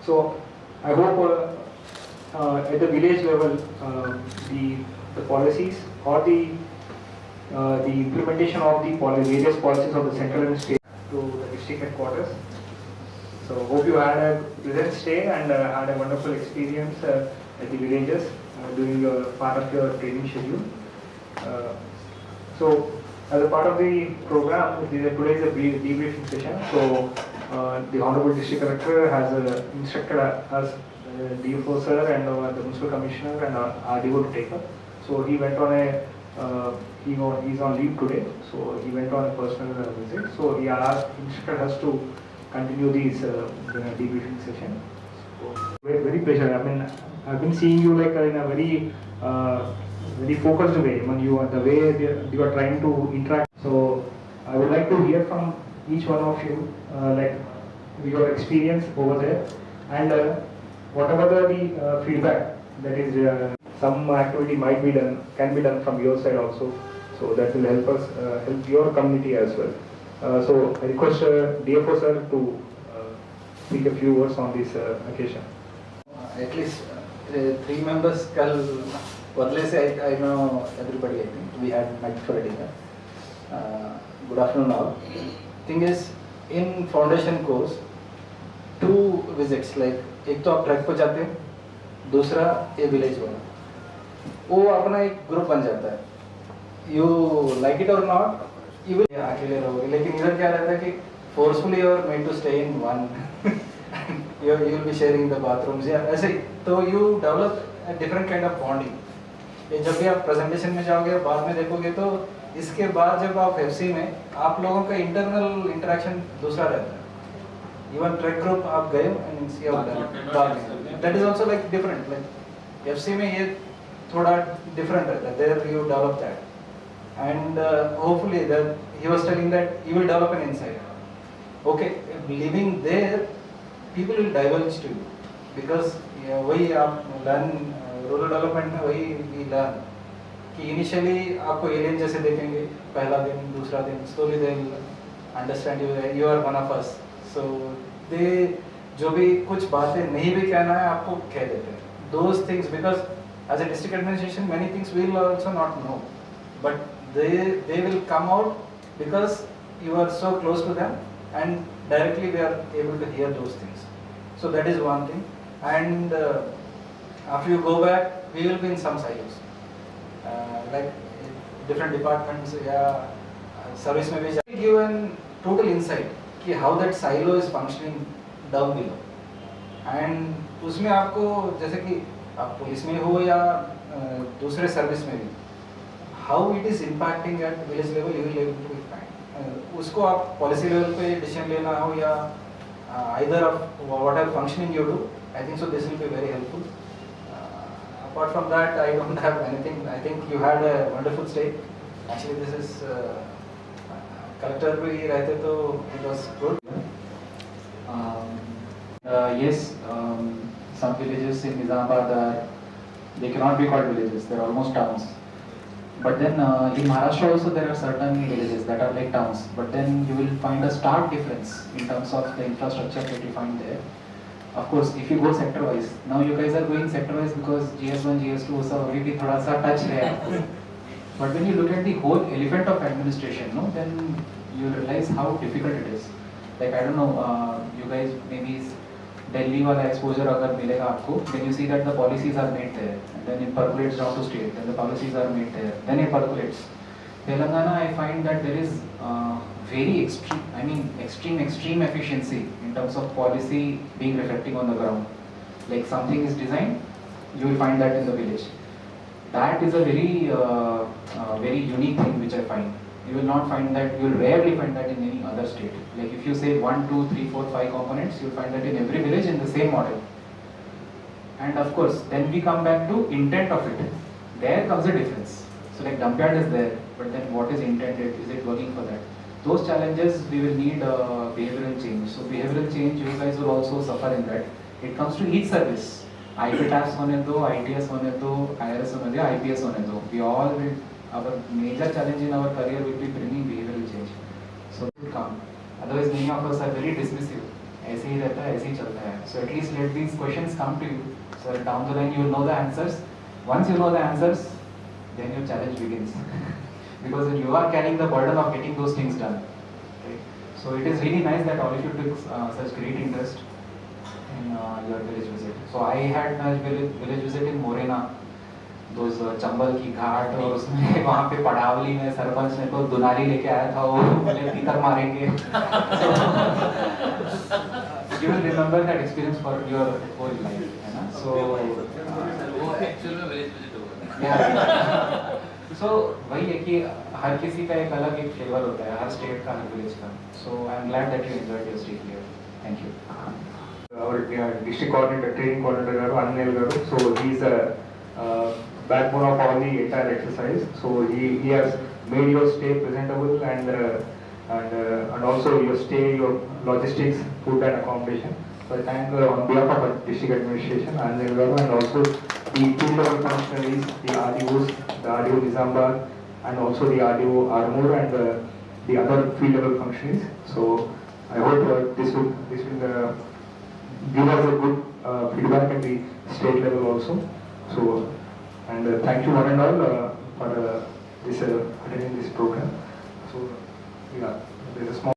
So I hope at the village level, the policies or the implementation of the various policies of the central and state to the district headquarters. So hope you had a pleasant stay and had a wonderful experience at the villages during your part of your training schedule. So as a part of the program, today is a debriefing session. So the Honorable District Collector has instructed us, DFO sir and the Municipal Commissioner and RDO to take up. So he went on a he's on leave today, so he went on a personal visit. So he instructed us to continue this debriefing session. So very pleasure. I mean, I've been seeing you like in a very focused way. I mean, the way you are trying to interact. So I would like to hear from each one of you, like your experience over there, and whatever the feedback that is. Some activity might be done, can be done from your side also. So that will help us, help your community as well. So I request DFO sir to speak a few words on this occasion. At least 3 members kal badle se I know everybody. I think we had met for a dinner. Good afternoon all. Thing is, in foundation course, 2 visits, like एक तो आप track पर जाते हैं, दूसरा ये village वाला, वो अपना एक ग्रुप बन जाता है. यू लाइक इट और नॉट, यू विल अकेले रहोगे. लेकिन इधर क्या रहता है कि forcefully you are meant to stay in one, you will be sharing the bathrooms या ऐसे. तो you develop a different kind of bonding. ये जब भी आप प्रेजेंटेशन में जाओगे, बाद में देखोगे, तो इसके बाद जब आप एफसी में आप लोगों का इंटरनल इंटरेक्शन दूसरा रहता है. इवन ट्रैक ग्रुप आप गए and see that is also like different. Like FC में ये थोड़ा डिफरेंट रहता है. There you develop that and hopefully that he was telling that you will develop an insight. Okay, living there people will diverge to you because वही आप learn rural development में वही we learn कि initially आपको alien जैसे देखेंगे पहला दिन, दूसरा दिन, slowly they will understand you are one of us. So they जो भी कुछ बातें नहीं भी कहना है आपको कह देते हैं. Those things because as a district administration many things we will also not know, but they will come out because you are so close to them and directly we are able to hear those things. So that is one thing. And after you go back, we will be in some silos, like different departments या service में भी give an total insight कि how that silo is functioning down below. And उसमें आपको जैसे कि आप police में हो या दूसरे सर्विस में भी, how it is impacting at village level, you will able to find. उसको आप पॉलिसी लेवल पे डिसीजन लेना हो या either of whatever functioning you do, I think so this will be very helpful. Apart from that I don't have anything. I think you had a wonderful stay. Actually this is collector भी रहते तो it was good. Yes, some villages in Nizamabad they cannot be called villages, they are almost towns. But then in Maharashtra also there are certain villages that are like towns, but then you will find a stark difference in terms of the infrastructure that you find there. Of course, if you go sector wise, now you guys are going sector wise because GS1, GS2 सब अभी भी थोड़ा सा touch है. But when you look at the whole elephant of administration, no, then you realize how difficult it is. Like I don't know, you guys maybe Delhi वाला exposure अगर मिलेगा आपको, then you see that the policies are made there, and then it percolates down to state, then the policies are made there, then it percolates. Telangana, I find that there is very extreme, I mean extreme efficiency in terms of policy being reflecting on the ground. Like something is designed, you will find that in the village. That is a very unique thing which I find. You will not find that, you will rarely find that in any other state. Like if you say 1, 2, 3, 4, 5 components, you will find that in every village in the same model. And of course, then we come back to intent of it. There comes a difference. So like dump yard is there, but then what is intended? Is it working for that? Those challenges, we will need behavioral change. So behavioral change, you guys will also suffer in that. It comes to each service. IP tax होने दो, ITS होने दो, IRS होने दो, IPS होने दो. We all will, our major challenge in our career will be bringing behavioral change. So it will come. Otherwise, many of us are very dismissive. ऐसे ही रहता है, ऐसे ही चलता है. So at least let these questions come to you. So down the line you will know the answers. Once you know the answers, then your challenge begins. Because you are carrying the burden of getting those things done. Okay? So it is really nice that all of you took such great interest in your village visit. So I had my village visit in Morena. Those Chambal की घाट और उसमें वहाँ पे पड़ावली में सरपंच ने तो दुनाली लेके आया था, वो बोले तीतर मारेंगे. You will remember that experience for your whole life, है ना? So वो एक्चुअल में विलेज विजिट होगा. yeah. So वही है कि हर किसी का एक अलग एक फ्लेवर होता है, हर स्टेट का, हर विलेज का. So I am glad that you enjoyed your stay here. Thank you. Our district coordinator, training coordinator garu, Anil garu. So he is a backbone of all the entire exercise. So he has made your stay presentable and also your stay, your logistics, food and accommodation. So I thank on behalf of the district administration, Anil garu, and also the field level functionaries, the RDOs, the RDO Nizamabad, and also the RDO Armoor and the other field level functionaries. So I hope this will give us a good feedback at the state level also. So, and thank you one and all for this attending this program. So, yeah, there's a small